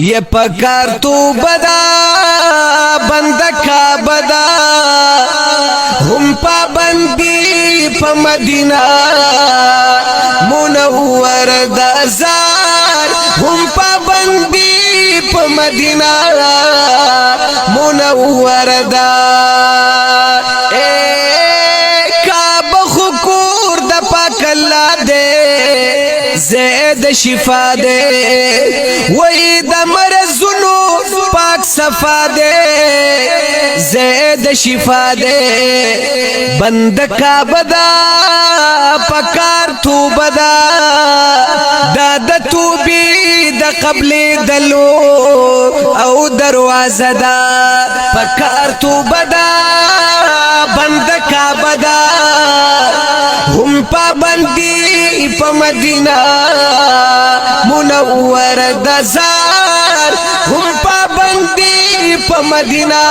یہ پکار تو بدا بندکا بدا ہم پابندی پا مدینہ منور دازار ہم پابندی پا مدینہ منور دار کعبہ خکور دا پاک اللہ دے زید شفا دے وہی دا مرزنو پاک صفا دے زید شفا دے بند کا بدا پکار تو بدا دادا تو بی دا قبل دلو او دروازہ دا پکار تو بدا بند کا بدا ہم پابندی پا مدینہ منور دزار ہم پابندی پا مدینہ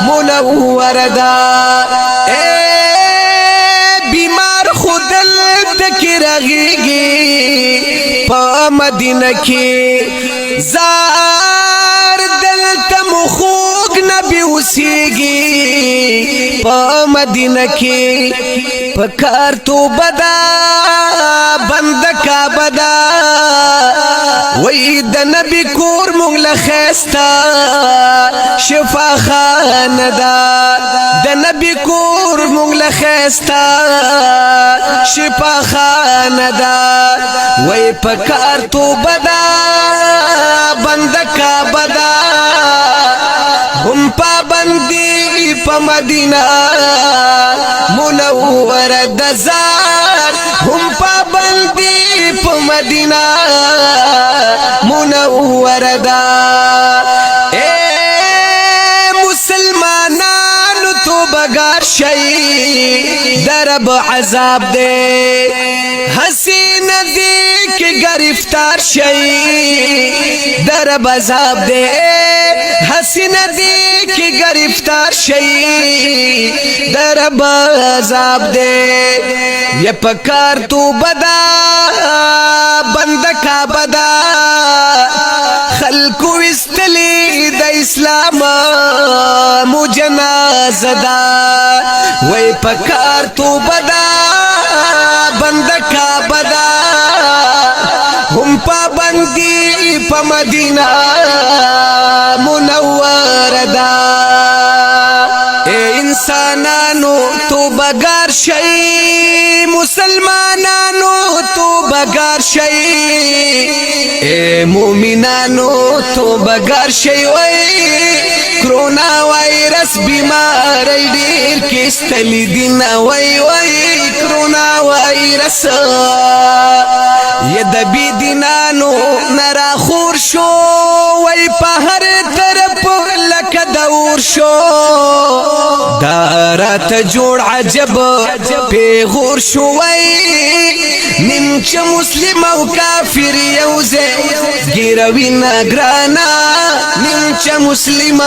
منور دا بیمار خودل دکی رغیگی پا مدینہ کی زار دلتا مخوگ نبی اسیگی پا مدینہ کی پکار تو بدا بند کا بدا وی دا نبی کور مغل خیستا شفا خاندا دا نبی کور مغل خیستا شفا خاندا وی پکار تو بدا بند کا بدا ہم پابندی پا مدینہ منور دزار ہم پابندی پا مدینہ منور دا مسلمانانو تو بگار شئی درب عذاب دے حسین دی کے گرفتار شئی درب عذاب دے حسین دی کی گرفتار شئی درب عذاب دے یہ پکار تو بدا بند کا بدا خلقو استلی دا اسلام مجنازہ دا وی پکار تو بدا بند کا بدا ہم پابندی پا مدینہ منور دا اے انسانانو تو بگار شئی مسلمانانو تو بگار شئی اے مومنانو تو بگار شئی وی کرونا وائرس بیماری دیر کستلی دینا وی کرونا وائرس یہ دبی دینانو نرا خور شو وی پہر طرف لک دور شو دارات جوڑ عجب پیغور شو وی نمچ مسلم و کافر یوزے گیروی نگرانا نمچ مسلم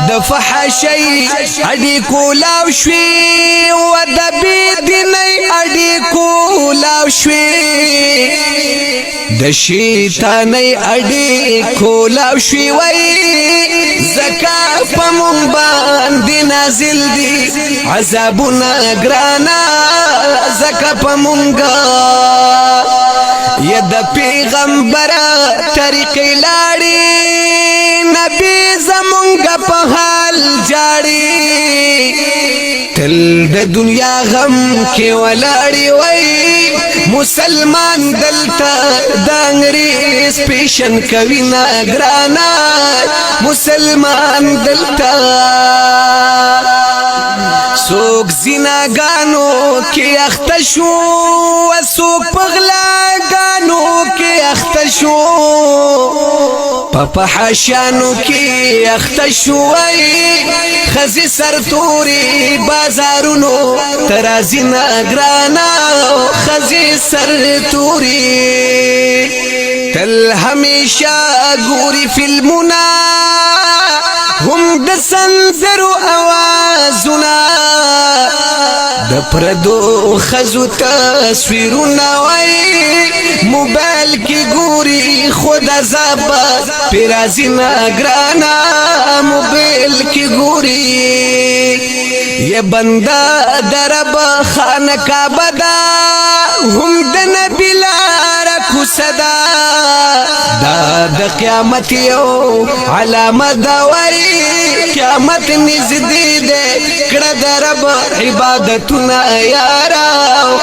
دفح شئی اڈی کولاو شوی و دبی دینی اڈی کولاو شوی دشیطانی اڈی کولاو شوی وی زکا پا منبان دی نازل دی عذابنا گرانا زکا پا منگا ید پیغمبر طریق لاری نبی زمونگا پا حال جاری تل د دنیا غم کے ولاڑی وی مسلمان دلتا دانگریز پیشن کوي ناگرانا مسلمان دلتا سوک زناگانو کی اختشو سوک پغلاگانو کی اختشو پپا حشانو کی اختشو خزی سر توری بازارونو ترازی ناگرانا خزی سر توری تل ہمیشہ گوری فلمنا هم د سنځرو اوازونه د پردو خزو تصویرونه وای موبایل کې ګوري خود عذاب پیرازی نگرانا موبایل کې ګوري یہ بندا درب خانه کعبه دا هم د نبی لار کو صدا دا د قیامت یو علامه دا وای قیامت نزدې ده کړه درب عبادتونه یارا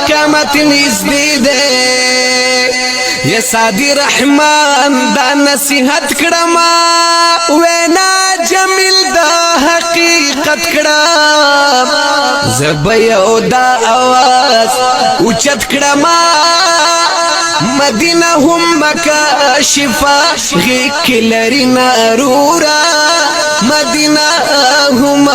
قیامت نزدې ده یا سادی رحمان دا نصیحت کړما وینا جمیل دا حقیقت کړم زبیو دا आवाज اوچت کړما مدینه هم مکه شفا غی کلری نارورا مدینه هم